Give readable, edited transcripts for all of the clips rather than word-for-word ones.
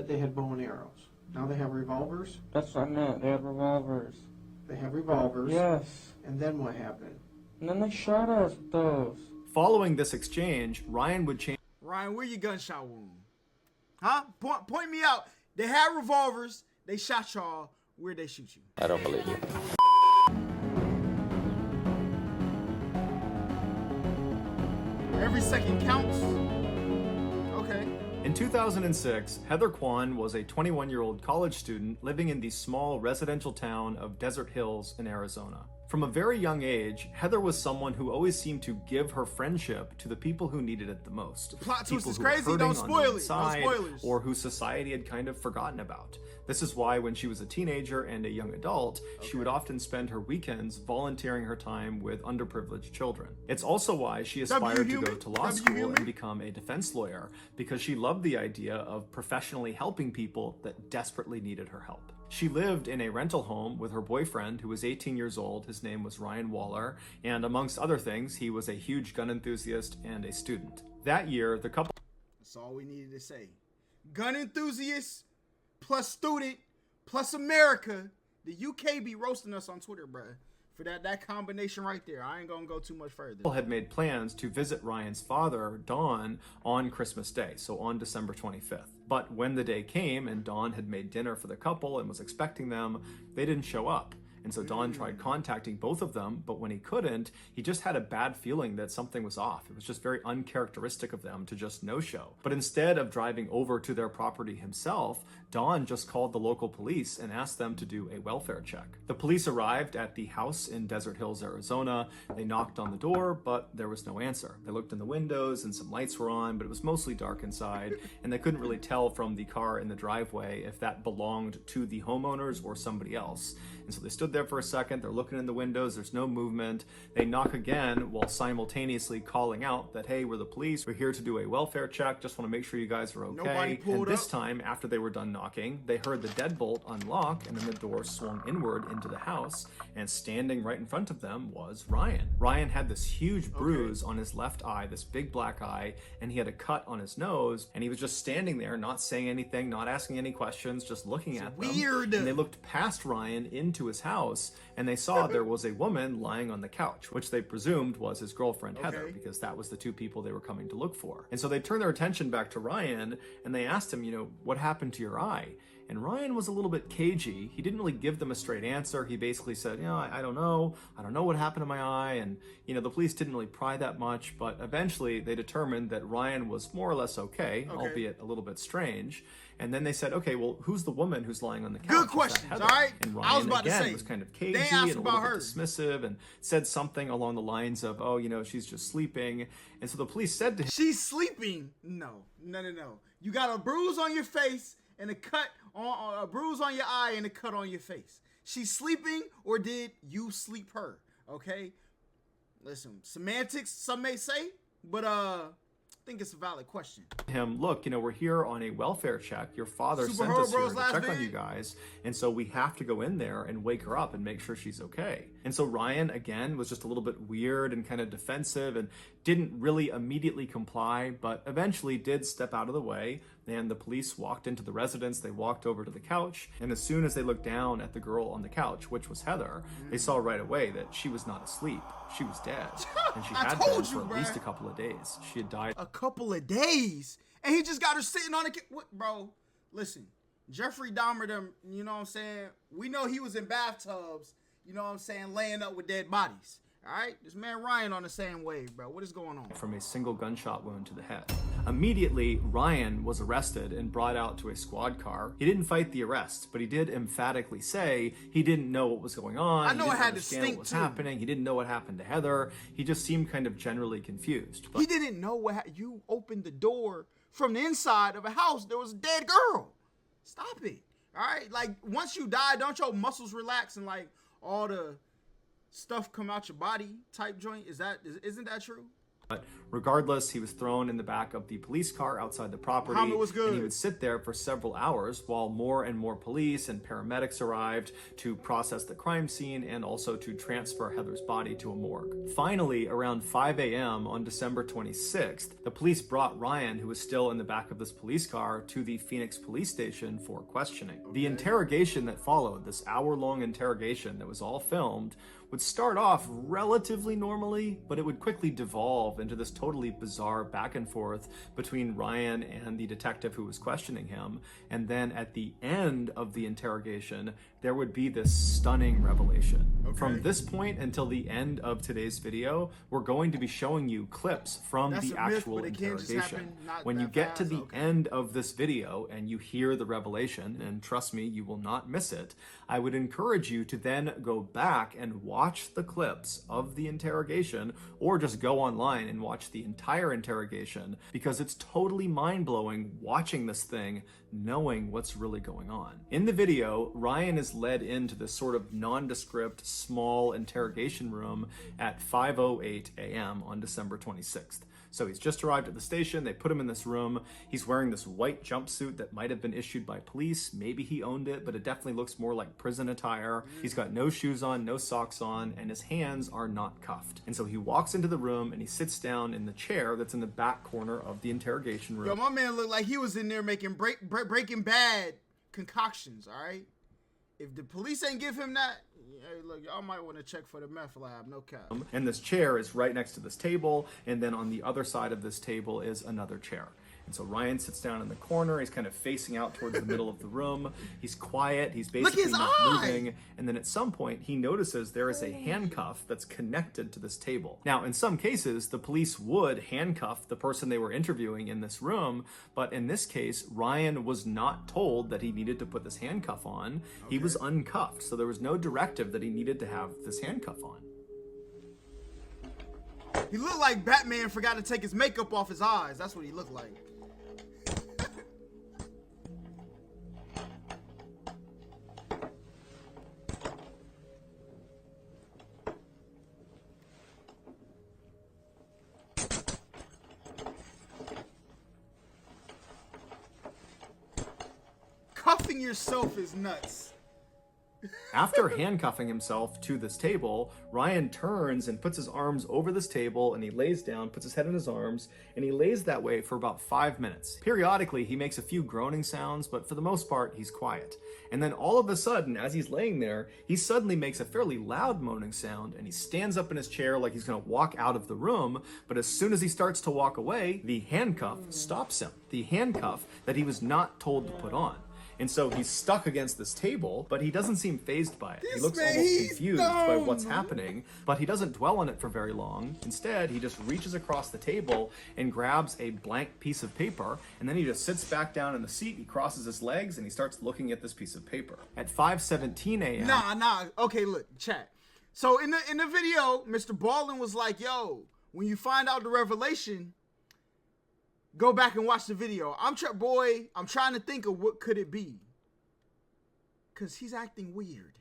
said they had bow and arrows. Now they have revolvers? That's what I meant. They have revolvers. They have revolvers? Yes. And then what happened? And then they shot us with those. Following this exchange, Ryan would change. Ryan, where your gunshot wound? Huh? Point me out. They had revolvers. They shot y'all. Where'd they shoot you? I don't believe you. Every second counts. Okay. In 2006, Heather Kwan was a 21-year-old college student living in the small residential town of Desert Hills in Arizona. From a very young age, Heather was someone who always seemed to give her friendship to the people who needed it the most. The plot twist People is who were crazy. hurting Don't on spoil the it. inside, No spoilers. or who society had kind of forgotten about. This is why when she was a teenager and a young adult, she would often spend her weekends volunteering her time with underprivileged children. It's also why she aspired to go to law school and become a defense lawyer, because she loved the idea of professionally helping people that desperately needed her help. She lived in a rental home with her boyfriend, who was 18 years old. His name was Ryan Waller, and amongst other things, he was a huge gun enthusiast and a student. That year, the couple... That's all we needed to say. Gun enthusiast plus student plus America. The UK be roasting us on Twitter, bruh. For that combination right there. I ain't gonna go too much further. Had made plans to visit Ryan's father, Don, on Christmas Day, so on December 25th. But when the day came and Don had made dinner for the couple and was expecting them, they didn't show up. And so Don tried contacting both of them, but when he couldn't, he just had a bad feeling that something was off. It was just very uncharacteristic of them to just no-show. But instead of driving over to their property himself, Don just called the local police and asked them to do a welfare check. The police arrived at the house in Desert Hills, Arizona. They knocked on the door, but there was no answer. They looked in the windows and some lights were on, but it was mostly dark inside, and they couldn't really tell from the car in the driveway if that belonged to the homeowners or somebody else. And so they stood there for a second, they're looking in the windows, there's no movement. They knock again while simultaneously calling out that, hey, we're the police, we're here to do a welfare check, just want to make sure you guys are okay. Nobody pulled and this up. time, after they were done knocking, they heard the deadbolt unlock and then the door swung inward into the house, and standing right in front of them was Ryan. Ryan had this huge bruise on his left eye, this big black eye, and he had a cut on his nose, and he was just standing there, not saying anything, not asking any questions, just looking at them. Weird. And they looked past Ryan into his house, and they saw there was a woman lying on the couch, which they presumed was his girlfriend Heather, because that was the two people they were coming to look for. And so they turned their attention back to Ryan, and they asked him, what happened to your eye? And Ryan was a little bit cagey. He didn't really give them a straight answer. He basically said, I don't know. I don't know what happened to my eye. And, the police didn't really pry that much, but eventually they determined that Ryan was more or less okay. Albeit a little bit strange. And then they said, okay, well, who's the woman who's lying on the couch? Good questions, all right? And Ryan, I was about again, to say, was kind of cagey they and asked a about little her. bit dismissive and said something along the lines of, she's just sleeping. And so the police said to him, She's sleeping. No. You got a bruise on your face and a bruise on your eye and a cut on your face. She's sleeping, or did you sleep her? Okay? Listen, semantics, some may say, but I think it's a valid question. look, we're here on a welfare check. Your father sent us here to check on you guys, and so we have to go in there and wake her up and make sure she's okay. And so Ryan, again, was just a little bit weird and kind of defensive and didn't really immediately comply, but eventually did step out of the way, and the police walked into the residence. They walked over to the couch, and as soon as they looked down at the girl on the couch, which was Heather, they saw right away that she was not asleep. She was dead, and she had been for at least a couple of days. She had died. A couple of days, and he just got her sitting on the what, bro? Listen, Jeffrey Dahmer, them, you know what I'm saying? We know he was in bathtubs, you know what I'm saying, laying up with dead bodies. All right, this man Ryan on the same wave, bro. What is going on? From a single gunshot wound to the head. Immediately, Ryan was arrested and brought out to a squad car. He didn't fight the arrest, but he did emphatically say he didn't know what was going on. I know he it didn't had to understand stink what was too. happening. He didn't know what happened to Heather. He just seemed kind of generally confused. But He didn't know you opened the door from the inside of a house. There was a dead girl. Stop it. All right, like once you die, don't your muscles relax and like all the stuff come out your body type joint? Isn't that true? But regardless, he was thrown in the back of the police car outside the property, Muhammad was good. and he would sit there for several hours while more and more police and paramedics arrived to process the crime scene and also to transfer Heather's body to a morgue. Finally, around 5 a.m. on December 26th, the police brought Ryan, who was still in the back of this police car, to the Phoenix police station for questioning. The interrogation that followed, this hour-long interrogation that was all filmed, would start off relatively normally, but it would quickly devolve into this totally bizarre back and forth between Ryan and the detective who was questioning him. And then at the end of the interrogation, there would be this stunning revelation. From this point until the end of today's video, we're going to be showing you clips from That's the a myth, actual but it can just interrogation. happen not When you that get to fast. the Okay. end of this video and you hear the revelation, and trust me, you will not miss it, I would encourage you to then go back and watch the clips of the interrogation, or just go online and watch the entire interrogation, because it's totally mind-blowing watching this thing, knowing what's really going on. In the video, Ryan is led into this sort of nondescript, small interrogation room at 5:08 a.m. on December 26th. So he's just arrived at the station, they put him in this room, he's wearing this white jumpsuit that might have been issued by police, maybe he owned it, but it definitely looks more like prison attire. He's got no shoes on, no socks on, and his hands are not cuffed. And so he walks into the room and he sits down in the chair that's in the back corner of the interrogation room. Yo, my man looked like he was in there making Breaking Bad concoctions, all right? If the police ain't give him that, hey, look, y'all might want to check for the meth lab, no cap. And this chair is right next to this table, and then on the other side of this table is another chair. And so Ryan sits down in the corner, he's kind of facing out towards the middle of the room. He's quiet, he's basically his not eye! moving. And then at some point, he notices there is a handcuff that's connected to this table. Now, in some cases, the police would handcuff the person they were interviewing in this room, but in this case, Ryan was not told that he needed to put this handcuff on. He was uncuffed, so there was no directive that he needed to have this handcuff on. He looked like Batman forgot to take his makeup off his eyes. That's what he looked like. Cuffing yourself is nuts. After handcuffing himself to this table, Ryan turns and puts his arms over this table, and he lays down, puts his head in his arms, and he lays that way for about 5 minutes. Periodically, he makes a few groaning sounds, but for the most part, he's quiet. And then all of a sudden, as he's laying there, he suddenly makes a fairly loud moaning sound, and he stands up in his chair like he's gonna walk out of the room, but as soon as he starts to walk away, the handcuff stops him. The handcuff that he was not told to put on. And so he's stuck against this table, but he doesn't seem fazed by it. He looks man, almost he's confused by what's dumb. happening, but he doesn't dwell on it for very long. Instead, he just reaches across the table and grabs a blank piece of paper, and then he just sits back down in the seat, he crosses his legs, and he starts looking at this piece of paper. At 5:17 a.m. Nah. Okay, look, chat. So in the video, Mr. Baldwin was like, "Yo, when you find out the revelation, go back and watch the video." I'm trying to think of what could it be, cause he's acting weird.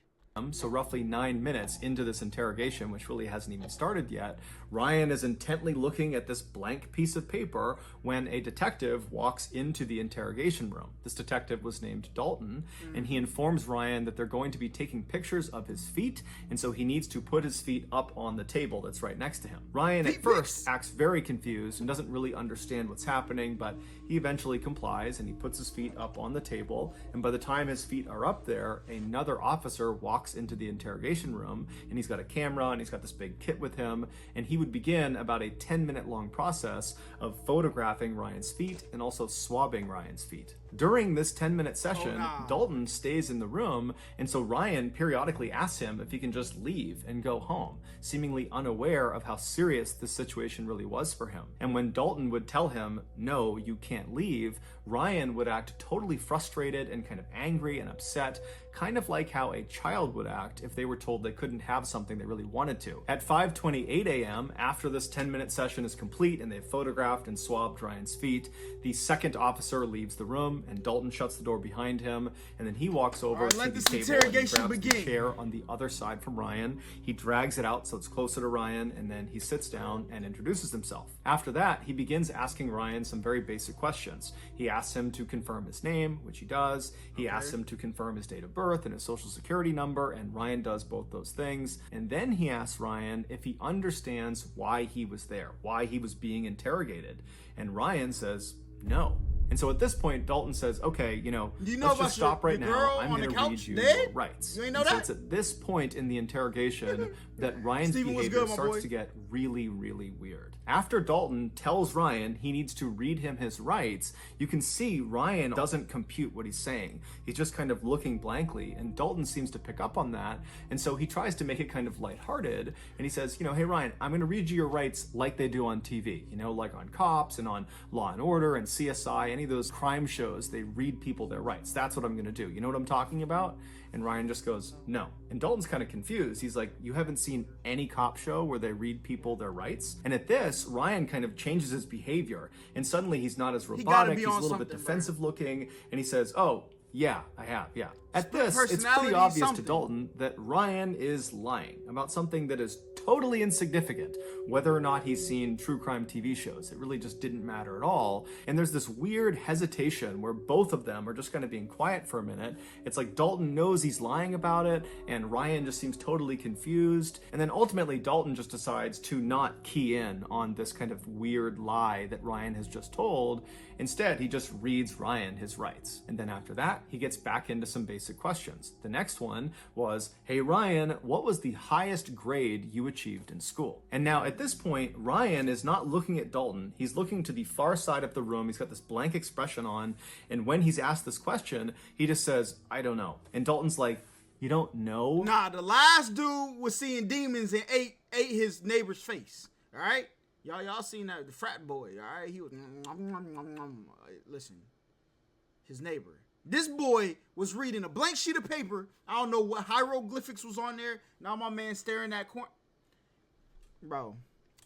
So roughly 9 minutes into this interrogation, which really hasn't even started yet, Ryan is intently looking at this blank piece of paper when a detective walks into the interrogation room. This detective was named Dalton, and he informs Ryan that they're going to be taking pictures of his feet, and so he needs to put his feet up on the table that's right next to him. Ryan at first acts very confused and doesn't really understand what's happening, but he eventually complies and he puts his feet up on the table, and by the time his feet are up there, another officer walks into the interrogation room, and he's got a camera and he's got this big kit with him, and he would begin about a 10-minute long process of photographing Ryan's feet and also swabbing Ryan's feet. During this 10-minute session, Dalton stays in the room, and so Ryan periodically asks him if he can just leave and go home, seemingly unaware of how serious this situation really was for him. And when Dalton would tell him, "No, you can't leave," Ryan would act totally frustrated and kind of angry and upset, kind of like how a child would act if they were told they couldn't have something they really wanted to. At 5:28 a.m., after this 10-minute session is complete and they've photographed and swabbed Ryan's feet, the second officer leaves the room and Dalton shuts the door behind him, and then he walks over right, to let the this table and he interrogation grabs the begin. chair on the other side from Ryan. He drags it out so it's closer to Ryan, and then he sits down and introduces himself. After that, he begins asking Ryan some very basic questions. He asks him to confirm his name, which he does. He asks him to confirm his date of birth and his social security number, and Ryan does both those things. And then he asks Ryan if he understands why he was there, why he was being interrogated. And Ryan says no. And so at this point, Dalton says, okay, You know let's about just stop right your now. girl I'm on going the to read couch you dead? your rights. You ain't know And so that? it's at this point in the interrogation that Ryan's Steven, what's behavior good, my starts boy? to get really, really weird. After Dalton tells Ryan he needs to read him his rights, you can see Ryan doesn't compute what he's saying. He's just kind of looking blankly, and Dalton seems to pick up on that, and so he tries to make it kind of lighthearted, and he says, hey Ryan, I'm going to read you your rights like they do on TV, like on Cops and on Law and Order and CSI, any of those crime shows, they read people their rights. That's what I'm going to do. You know what I'm talking about? And Ryan just goes, no. And Dalton's kind of confused. He's like, you haven't seen any cop show where they read people their rights? And at this, Ryan kind of changes his behavior, and suddenly he's not as robotic, he's a little bit defensive looking, and he says, oh, yeah, I have, yeah. At this, it's pretty obvious to Dalton that Ryan is lying about something that is totally insignificant, whether or not he's seen true crime TV shows. It really just didn't matter at all. And there's this weird hesitation where both of them are just kind of being quiet for a minute. It's like Dalton knows he's lying about it, and Ryan just seems totally confused. And then ultimately, Dalton just decides to not key in on this kind of weird lie that Ryan has just told. Instead, he just reads Ryan his rights. And then after that, he gets back into some basic questions. The next one was, hey Ryan, what was the highest grade you achieved in school? And now at this point, Ryan is not looking at Dalton. He's looking to the far side of the room. He's got this blank expression on. And when he's asked this question, he just says, I don't know. And Dalton's like, you don't know? Nah, the last dude was seeing demons and ate his neighbor's face. All right? Y'all seen that, the frat boy, all right? He was, listen, his neighbor. This boy was reading a blank sheet of paper. I don't know what hieroglyphics was on there. Now my man staring at corner. Bro,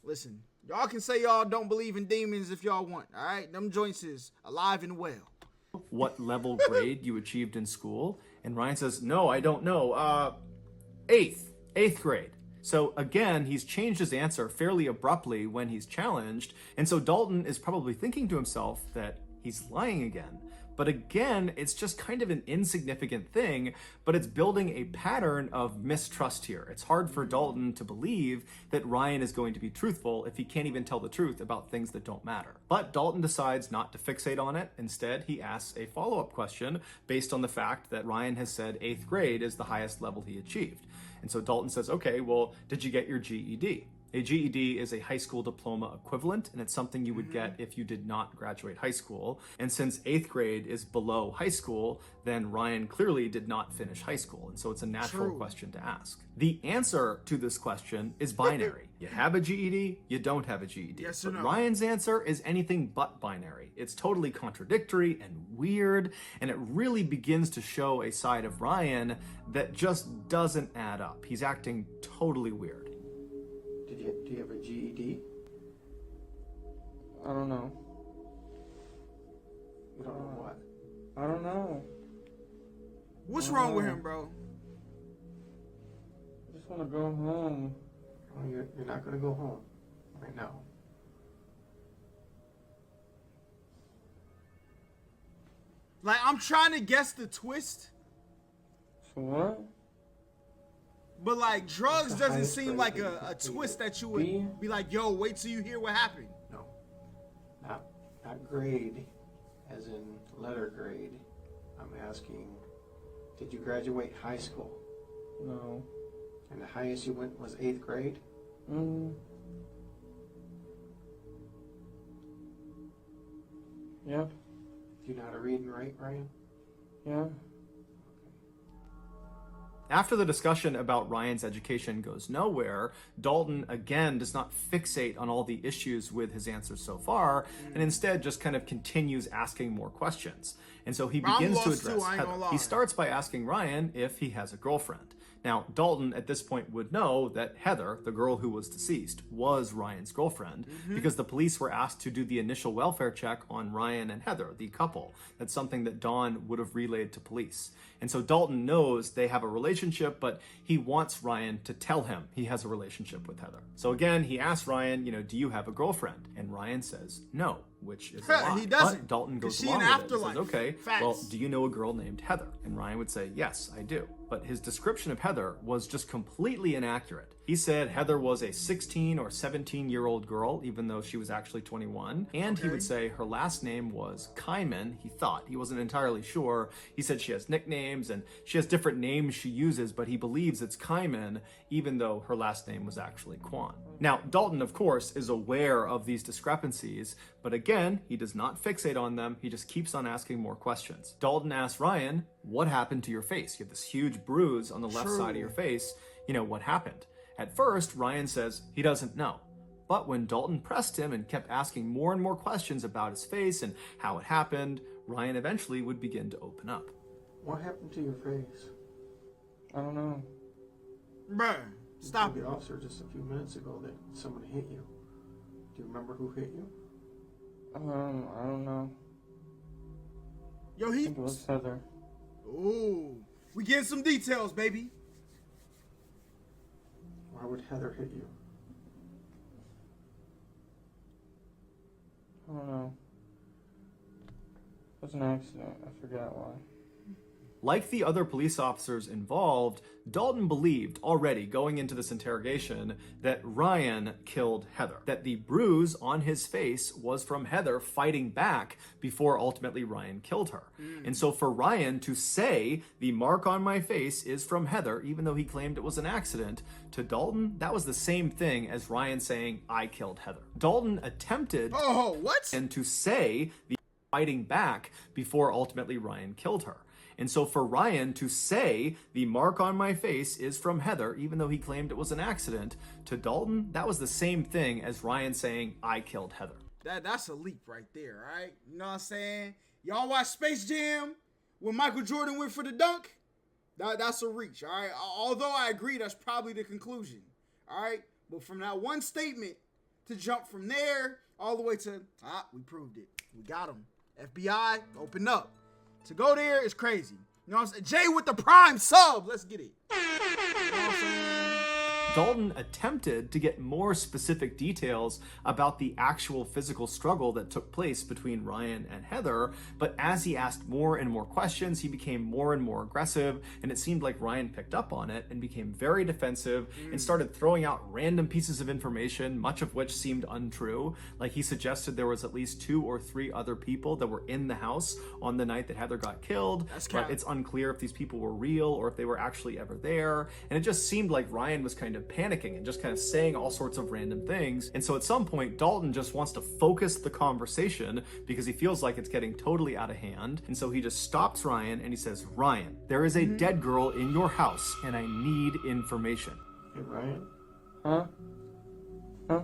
listen, y'all can say y'all don't believe in demons if y'all want, all right? Them joints is alive and well. What level grade you achieved in school? And Ryan says, no, I don't know. Eighth grade. So again, he's changed his answer fairly abruptly when he's challenged. And so Dalton is probably thinking to himself that he's lying again. But again, it's just kind of an insignificant thing, but it's building a pattern of mistrust here. It's hard for Dalton to believe that Ryan is going to be truthful if he can't even tell the truth about things that don't matter. But Dalton decides not to fixate on it. Instead, he asks a follow-up question based on the fact that Ryan has said 8th grade is the highest level he achieved. And so Dalton says, okay, well, did you get your GED? A GED is a high school diploma equivalent, and it's something you would get if you did not graduate high school. And since 8th grade is below high school, then Ryan clearly did not finish high school. And so it's a natural question to ask. The answer to this question is binary. You have a GED, you don't have a GED. Yes or But no? Ryan's answer is anything but binary. It's totally contradictory and weird, and it really begins to show a side of Ryan that just doesn't add up. He's acting totally weird. Do you have a GED? I don't know. You don't know what? I don't know. What's wrong with him, bro? I just want to go home. Oh, you're not going to go home right now. Like, I'm trying to guess the twist, So what? but like drugs What's the doesn't highest seem grade like that you a completed? twist that you would be like, yo, wait till you hear what happened. No. Not grade, as in letter grade. I'm asking, did you graduate high school? No. And the highest you went was 8th grade? Yep. Do you know how to read and write, Ryan? Yeah. After the discussion about Ryan's education goes nowhere, Dalton again does not fixate on all the issues with his answers so far, and instead just kind of continues asking more questions. And so he I'm begins to lost too, address I ain't Heather. gonna lie. He starts by asking Ryan if he has a girlfriend. Now, Dalton at this point would know that Heather, the girl who was deceased, was Ryan's girlfriend because the police were asked to do the initial welfare check on Ryan and Heather, the couple. That's something that Dawn would have relayed to police. And so Dalton knows they have a relationship, but he wants Ryan to tell him he has a relationship with Heather. So again, he asks Ryan, do you have a girlfriend? And Ryan says no, which is a lie. He doesn't. But Dalton goes She along in with it and afterlife. says, okay, Facts. well, do you know a girl named Heather? And Ryan would say, yes, I do. But his description of Heather was just completely inaccurate. He said Heather was a 16 or 17-year-old girl, even though she was actually 21. And he would say her last name was Kyman. He thought. He wasn't entirely sure. He said she has nicknames and she has different names she uses, but he believes it's Kyman, even though her last name was actually Kwan. Now, Dalton, of course, is aware of these discrepancies, but again, he does not fixate on them. He just keeps on asking more questions. Dalton asks Ryan, what happened to your face? You have this huge bruise on the left side of your face. What happened? At first, Ryan says he doesn't know. But when Dalton pressed him and kept asking more and more questions about his face and how it happened, Ryan eventually would begin to open up. What happened to your face? I don't know. Bruh, stop You it. told the officer just a few minutes ago that someone hit you. Do you remember who hit you? I don't know. Yo, I think it was Heather. Ooh, we getting some details, baby. Why would Heather hit you? I don't know. It was an accident. I forgot why. Like the other police officers involved, Dalton believed already going into this interrogation that Ryan killed Heather, that the bruise on his face was from Heather fighting back before ultimately Ryan killed her. And so for Ryan to say the mark on my face is from Heather, even though he claimed it was an accident, to Dalton, that was the same thing as Ryan saying, I killed Heather. Dalton attempted Oh, what? and to say the fighting back before ultimately Ryan killed her. And so for Ryan to say the mark on my face is from Heather, even though he claimed it was an accident, to Dalton, that was the same thing as Ryan saying, I killed Heather. That's a leap right there, all right? You know what I'm saying? Y'all watch Space Jam when Michael Jordan went for the dunk? That's a reach, all right? Although I agree that's probably the conclusion, all right? But from that one statement to jump from there all the way to, we proved it. We got him. FBI, open up. To go there is crazy. You know what I'm saying? Jay with the prime sub. Let's get it. You know what I'm saying? Dalton attempted to get more specific details about the actual physical struggle that took place between Ryan and Heather, but as he asked more and more questions, he became more and more aggressive, and it seemed like Ryan picked up on it and became very defensive and started throwing out random pieces of information, much of which seemed untrue. Like he suggested there was at least 2 or 3 other people that were in the house on the night that Heather got killed, but it's unclear if these people were real or if they were actually ever there, and it just seemed like Ryan was kind of panicking and just kind of saying all sorts of random things. And so at some point, Dalton just wants to focus the conversation because he feels like it's getting totally out of hand. And so he just stops Ryan and he says, Ryan, there is a dead girl in your house and I need information. Hey, Ryan, Huh? Huh?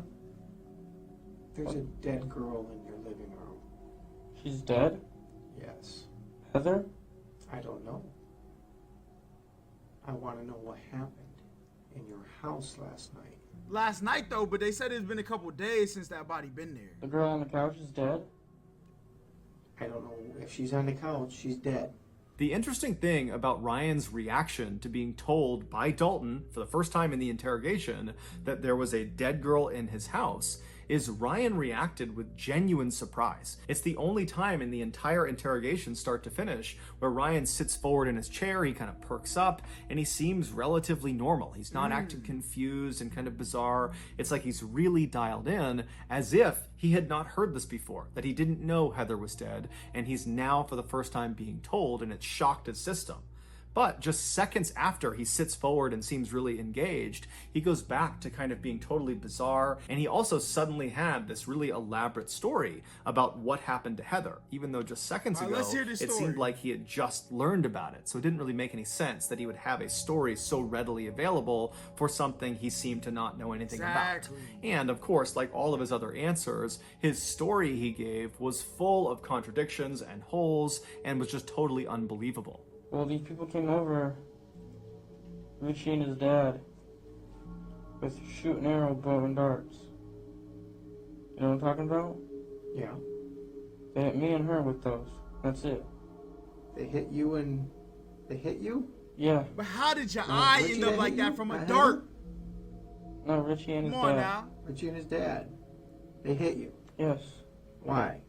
there's a dead girl in your living room. She's dead? Yes. Heather? I don't know. I want to know what happened in your house last night. Last night, though, but they said it's been a couple days since that body been there. The girl on the couch is dead? I don't know if she's on the couch. She's dead. The interesting thing about Ryan's reaction to being told by Dalton for the first time in the interrogation that there was a dead girl in his house is Ryan reacted with genuine surprise. It's the only time in the entire interrogation start to finish where Ryan sits forward in his chair, he kind of perks up, and he seems relatively normal. He's not acting confused and kind of bizarre. It's like he's really dialed in, as if he had not heard this before, that he didn't know Heather was dead, and he's now for the first time being told, and it shocked his system. But just seconds after he sits forward and seems really engaged, he goes back to kind of being totally bizarre, and he also suddenly had this really elaborate story about what happened to Heather, even though just seconds ago let's hear this it story. seemed like he had just learned about it. So it didn't really make any sense that he would have a story so readily available for something he seemed to not know anything Exactly. about. And of course, like all of his other answers, his story he gave was full of contradictions and holes and was just totally unbelievable. Well, these people came over Richie and his dad. With shooting arrow, bow, and darts. You know what I'm talking about? Yeah. They hit me and her with those. That's it. They hit you and they hit you? Yeah. But how did your No, eye Richie end up hit like you? that from a Hit dart? him? No, Richie and his Come on dad. now. Richie and his dad. They hit you. Yes. Why?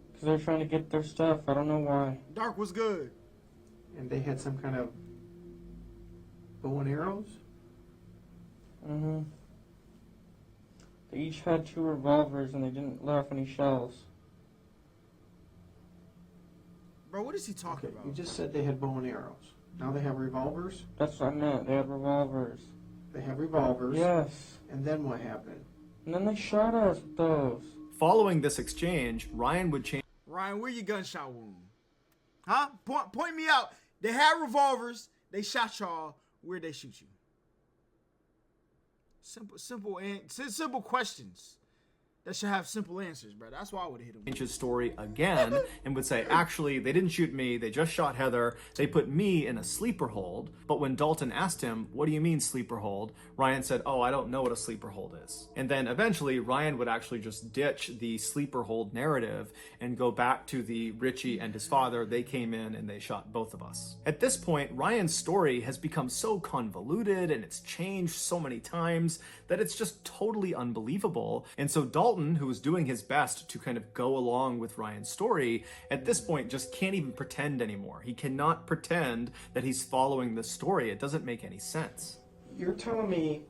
Because they're trying to get their stuff. I don't know why. Dark was good. And they had some kind of bow and arrows? Mm-hmm. They each had 2 revolvers and they didn't let off any shells. Bro, what is he talking Okay, about? you just said they had bow and arrows. Now they have revolvers? That's what I meant. They had revolvers. They have revolvers. Yes. And then what happened? And then they shot us with those. Following this exchange, Ryan would change Ryan, where your gunshot wound? Huh? Point me out. They had revolvers. They shot y'all. Where'd they shoot you? Simple questions that should have simple answers, bro. That's why I would have hit him. his story again and would say, actually, they didn't shoot me. They just shot Heather. They put me in a sleeper hold. But when Dalton asked him, what do you mean sleeper hold? Ryan said, oh, I don't know what a sleeper hold is. And then eventually Ryan would actually just ditch the sleeper hold narrative and go back to the Richie and his father. They came in and they shot both of us. At this point, Ryan's story has become so convoluted and it's changed so many times that it's just totally unbelievable. And so Dalton, who was doing his best to kind of go along with Ryan's story, at this point just can't even pretend anymore. He cannot pretend that he's following this story. It doesn't make any sense. You're telling me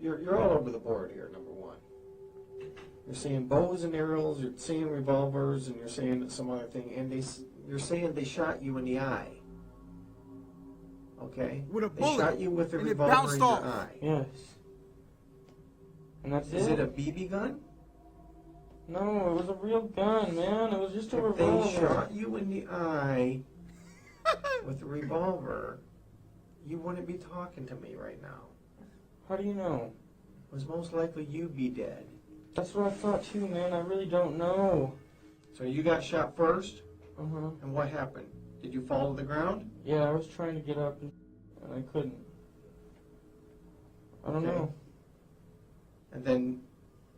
you're all over the board here, number one. You're saying bows and arrows, you're saying revolvers, and you're saying some other thing, and you're saying they shot you in the eye. Okay? With a They bullet, shot you with a and it revolver bounced in your off. eye. Yes. And that's Is it a BB gun? No, it was a real gun, man. It was just a If they revolver. shot you in the eye with a revolver, you wouldn't be talking to me right now. How do you know? It was most likely you'd be dead. That's what I thought too, man. I really don't know. So you got shot first, Uh-huh. and what happened? Did you fall to the ground? Yeah, I was trying to get up and I couldn't. I don't Okay. know. And then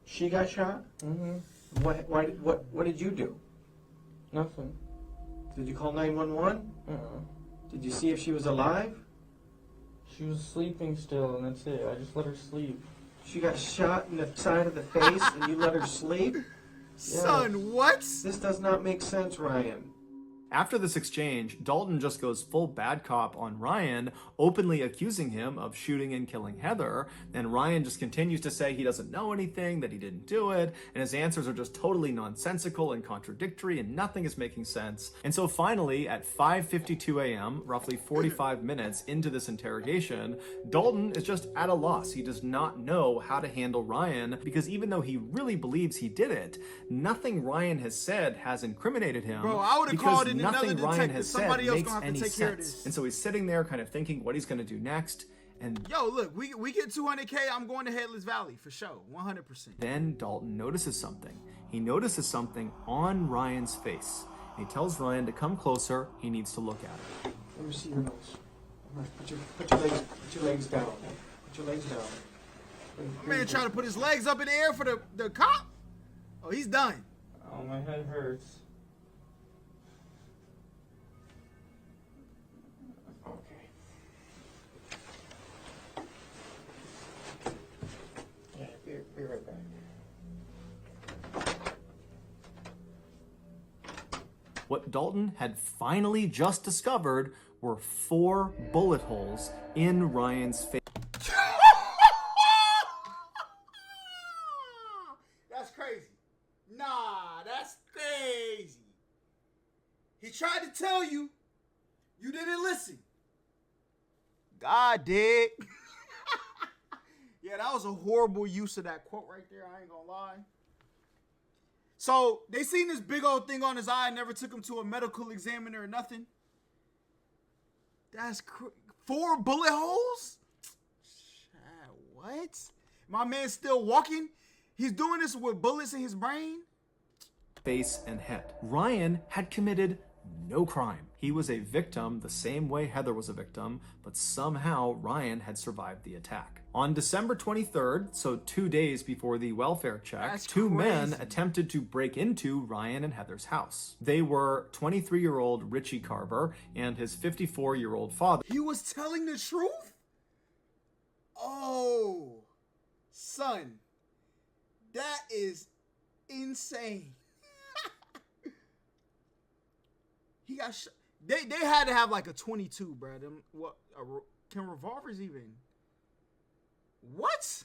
she got shot? Mm-hmm. What did you do? Nothing. Did you call 911? Uh-uh. Did you see if she was alive? She was sleeping still, and that's it. I just let her sleep. She got shot in the side of the face and you let her sleep? Son, what? This does not make sense, Ryan. After this exchange, Dalton just goes full bad cop on Ryan, openly accusing him of shooting and killing Heather, and Ryan just continues to say he doesn't know anything, that he didn't do it, and his answers are just totally nonsensical and contradictory, and nothing is making sense. And so finally, at 5:52 a.m., roughly 45 minutes into this interrogation, Dalton is just at a loss. He does not know how to handle Ryan, because even though he really believes he did it, nothing Ryan has said has incriminated him. Bro, I would've because called in another nothing Ryan detective. has Somebody said else makes gonna have to any take care of sense. this. And so he's sitting there kind of thinking what he's going to do next. And Yo, look, we get 200K, I'm going to Headless Valley for sure, 100%. then Dalton notices something. He notices something on Ryan's face. And he tells Ryan to come closer. He needs to look at it. Let me see your nose. Put your legs down. Put your legs down. My man trying to put his legs up in the air for the cop? Oh, he's done. Oh, my head hurts. Okay. Yeah, be right back. What Dalton had finally just discovered were 4 bullet holes in Ryan's face. That's crazy. Nah, that's crazy. He tried to tell you. You didn't listen. God did. Yeah, that was a horrible use of that quote right there. I ain't gonna lie. So they seen this big old thing on his eye. Never took him to a medical examiner or nothing. That's 4 bullet holes? What? My man's still walking? He's doing this with bullets in his brain? Face and head. Ryan had committed no crime. He was a victim the same way Heather was a victim, but somehow Ryan had survived the attack. On December 23rd, so 2 days before the welfare check, That's two men crazy. attempted to break into Ryan and Heather's house. They were 23-year-old Richie Carver and his 54-year-old father. He was telling the truth? Oh, son, that is insane. He got shot. They had to have like a 22, bro. Them, can revolvers even? What?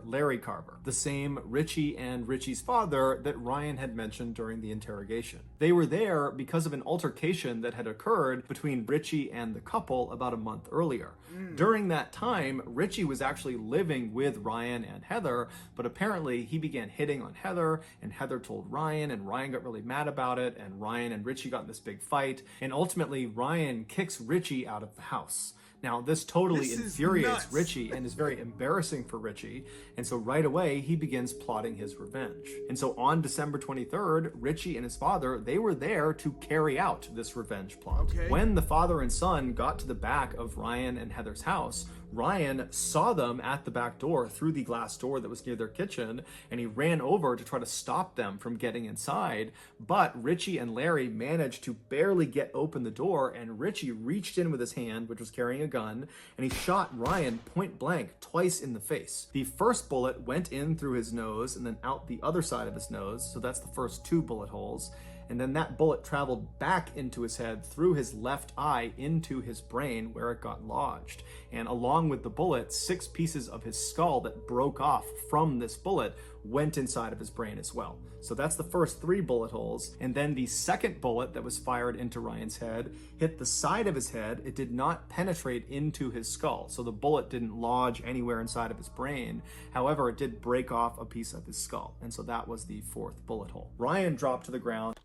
Larry Carver, the same Richie and Richie's father that Ryan had mentioned during the interrogation. They were there because of an altercation that had occurred between Richie and the couple about a month earlier. During that time, Richie was actually living with Ryan and Heather, but apparently he began hitting on Heather, and Heather told Ryan, and Ryan got really mad about it, and Ryan and Richie got in this big fight, and ultimately Ryan kicks Richie out of the house. Now, this totally This is infuriates nuts. Richie and is very embarrassing for Richie, and so right away he begins plotting his revenge. And so on December 23rd, Richie and his father, they were there to carry out this revenge plot. Okay. When the father and son got to the back of Ryan and Heather's house, Ryan saw them at the back door through the glass door that was near their kitchen, and he ran over to try to stop them from getting inside. But Richie and Larry managed to barely get open the door, and Richie reached in with his hand, which was carrying a gun, and he shot Ryan point blank twice in the face. The first bullet went in through his nose and then out the other side of his nose, so that's the first 2 bullet holes. And then that bullet traveled back into his head through his left eye into his brain where it got lodged. And along with the bullet, 6 pieces of his skull that broke off from this bullet went inside of his brain as well. So that's the first 3 bullet holes. And then the second bullet that was fired into Ryan's head hit the side of his head. It did not penetrate into his skull. So the bullet didn't lodge anywhere inside of his brain. However, it did break off a piece of his skull. And so that was the 4th bullet hole. Ryan dropped to the ground.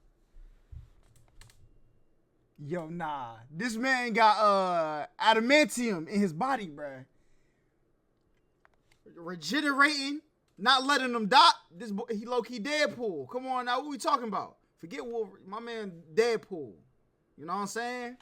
Yo, nah. This man got adamantium in his body, bruh. Regenerating, not letting him die. This boy, he low-key Deadpool. Come on now, what we talking about? Forget Wolverine. My man Deadpool. You know what I'm saying?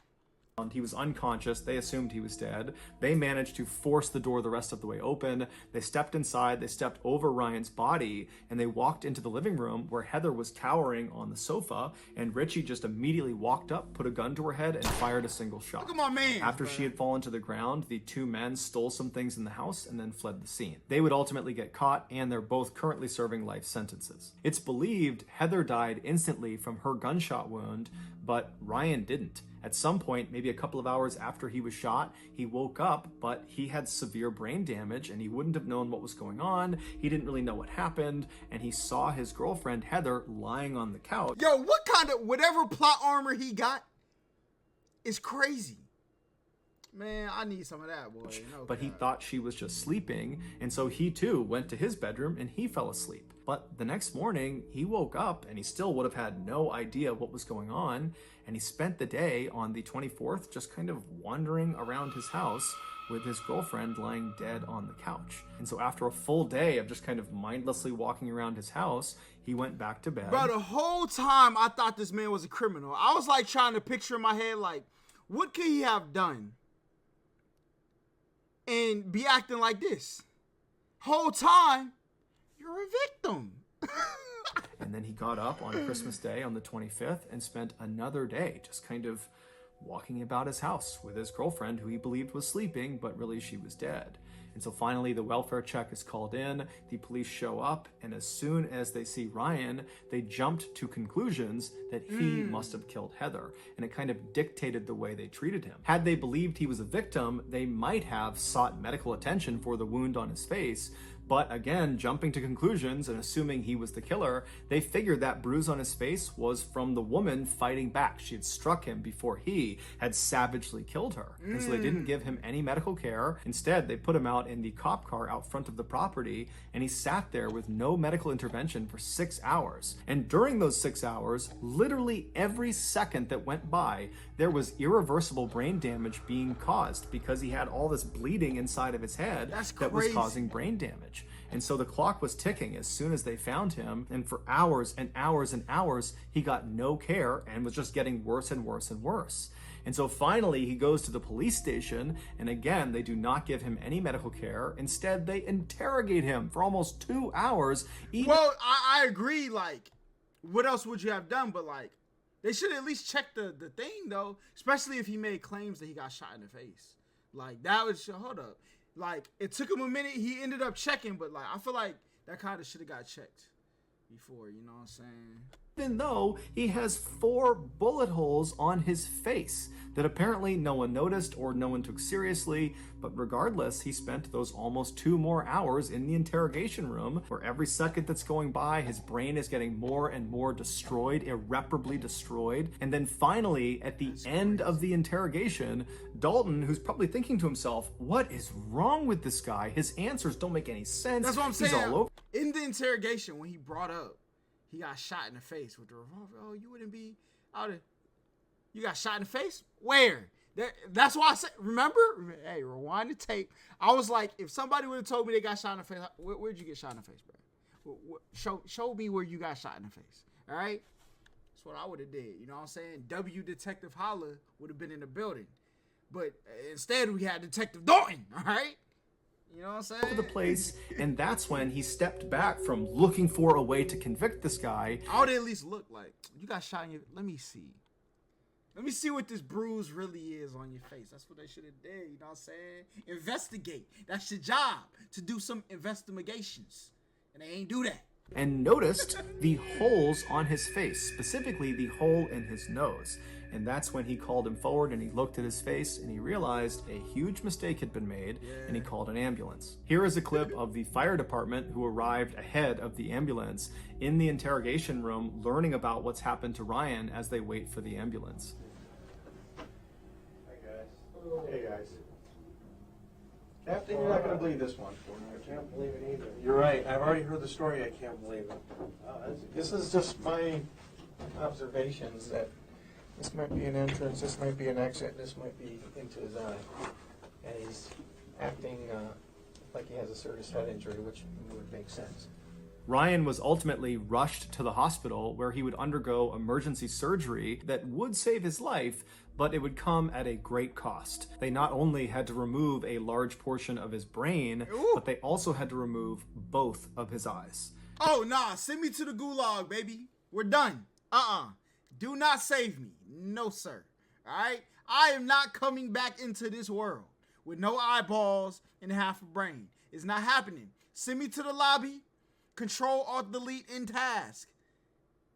He was unconscious. They assumed he was dead. They managed to force the door the rest of the way open. They stepped inside, they stepped over Ryan's body, and they walked into the living room where Heather was cowering on the sofa, and Richie just immediately walked up, put a gun to her head, and fired a single shot. Look at my man. After she had fallen to the ground, the 2 men stole some things in the house and then fled the scene. They would ultimately get caught, and they're both currently serving life sentences. It's believed Heather died instantly from her gunshot wound, but Ryan didn't. At some point, maybe a couple of hours after he was shot, he woke up, but he had severe brain damage and he wouldn't have known what was going on. He didn't really know what happened, and he saw his girlfriend Heather lying on the couch. Yo, what kind of, whatever plot armor he got is crazy. Man, I need some of that, boy. No But he cap. thought she was just sleeping, and so he too went to his bedroom and he fell asleep. But the next morning, he woke up and he still would have had no idea what was going on, and he spent the day on the 24th just kind of wandering around his house with his girlfriend lying dead on the couch. And so after a full day of just kind of mindlessly walking around his house, he went back to bed. Bro, the whole time I thought this man was a criminal. I was like trying to picture in my head, like, what could he have done and be acting like this? Whole time, you're a victim. And then he got up on Christmas Day on the 25th and spent another day just kind of walking about his house with his girlfriend, who he believed was sleeping, but really she was dead. And so finally the welfare check is called in, the police show up, and as soon as they see Ryan, they jumped to conclusions that he must have killed Heather, and it kind of dictated the way they treated him. Had they believed he was a victim, they might have sought medical attention for the wound on his face, but again, jumping to conclusions and assuming he was the killer, they figured that bruise on his face was from the woman fighting back. She had struck him before he had savagely killed her. And so they didn't give him any medical care. Instead, they put him out in the cop car out front of the property, and he sat there with no medical intervention for 6 hours. And during those 6 hours, literally every second that went by, there was irreversible brain damage being caused because he had all this bleeding inside of his head That's that was crazy. causing brain damage. damage. And so the clock was ticking as soon as they found him, and for hours and hours and hours, he got no care and was just getting worse and worse and worse. And so finally, he goes to the police station, and again, they do not give him any medical care. Instead, they interrogate him for almost 2 hours. Well, I agree. Like, what else would you have done? But, like, they should at least check the thing, though, especially if he made claims that he got shot in the face. Like, that was, hold up. Like, it took him a minute. He ended up checking, but, like, I feel like that kind of should have got checked before, you know what I'm saying? Even though he has 4 bullet holes on his face that apparently no one noticed or no one took seriously, but regardless, he spent those almost 2 more hours in the interrogation room, where every second that's going by, his brain is getting more and more destroyed, irreparably destroyed. And then finally, at the end of the interrogation, Dalton, who's probably thinking to himself, what is wrong with this guy? His answers don't make any sense. That's what I'm saying. He's all over. In the interrogation, when he brought up he got shot in the face with the revolver. Oh, you wouldn't be out of... You got shot in the face? Where? That's why I said... Remember? Hey, rewind the tape. I was like, if somebody would have told me they got shot in the face, where'd you get shot in the face, bro? Show me where you got shot in the face. All right? That's what I would have did. You know what I'm saying? W Detective Holla would have been in the building. But instead, we had Detective Dalton. All right? You know what I'm saying? Over the place, and that's when he stepped back from looking for a way to convict this guy. I would at least look like, you got shot in your... Let me see. Let me see what this bruise really is on your face. That's what they should have did, you know what I'm saying? Investigate. That's your job, to do some investigations. And they ain't do that. And noticed the holes on his face, specifically the hole in his nose. And that's when he called him forward and he looked at his face and he realized a huge mistake had been made, and he called an ambulance. Here is a clip of the fire department who arrived ahead of the ambulance in the interrogation room, learning about what's happened to Ryan as they wait for the ambulance. Hey guys. Captain, you're not going to believe this one. I can't believe it either. You're right. I've already heard the story. I can't believe it. This is just my observations that this might be an entrance, this might be an exit, this might be into his eye. And he's acting like he has a serious head injury, which would make sense. Ryan was ultimately rushed to the hospital, where he would undergo emergency surgery that would save his life, but it would come at a great cost. They not only had to remove a large portion of his brain, but they also had to remove both of his eyes. Oh, nah, send me to the gulag, baby. We're done. Do not save me. No, sir. All right? I am not coming back into this world with no eyeballs and half a brain. It's not happening. Send me to the lobby. Control, Alt, Delete, end task.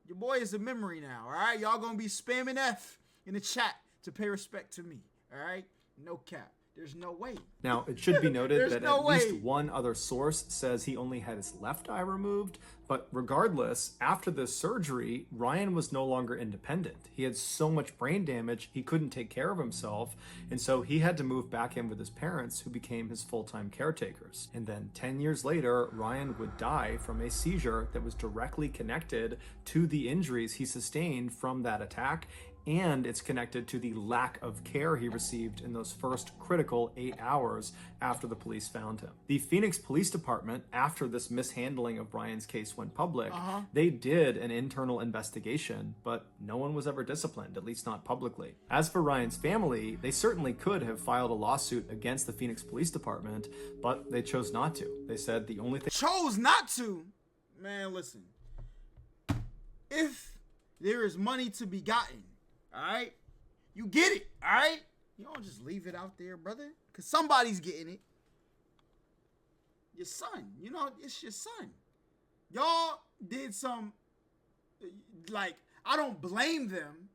Your boy is a memory now, all right? Y'all gonna be spamming F in the chat to pay respect to me, all right? No cap. There's no way. Now, it should be noted that no at way. least one other source says he only had his left eye removed, but regardless, after this surgery, Ryan was no longer independent. He had so much brain damage, he couldn't take care of himself, and so he had to move back in with his parents, who became his full-time caretakers. And then 10 years later, Ryan would die from a seizure that was directly connected to the injuries he sustained from that attack, and it's connected to the lack of care he received in those first critical 8 hours after the police found him. The Phoenix Police Department, after this mishandling of Ryan's case went public, they did an internal investigation, but no one was ever disciplined, at least not publicly. As for Ryan's family, they certainly could have filed a lawsuit against the Phoenix Police Department, but they chose not to. They said the only thing... Chose not to? Man, listen. If there is money to be gotten, all right? You get it, all right? You don't just leave it out there, brother, because somebody's getting it. Your son, you know, it's your son. Y'all did some, like, I don't blame them,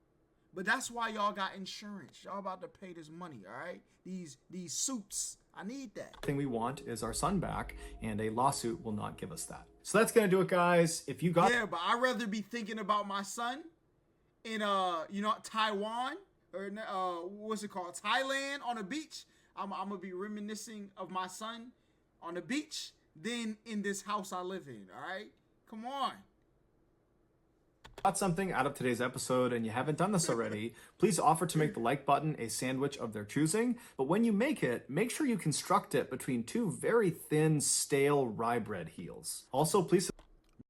but that's why y'all got insurance. Y'all about to pay this money, all right? These suits, I need that. thing we want is our son back, and a lawsuit will not give us that. So that's gonna do it, guys. If you got... Yeah, but I'd rather be thinking about my son in you know, Taiwan or what's it called, Thailand, on a beach. I'm gonna be reminiscing of my son on the beach than in this house I live in. All right, come on. got something out of today's episode and you haven't done this already, please offer to make the like button a sandwich of their choosing. But when you make it, make sure you construct it between two very thin, stale rye bread heels. Also, please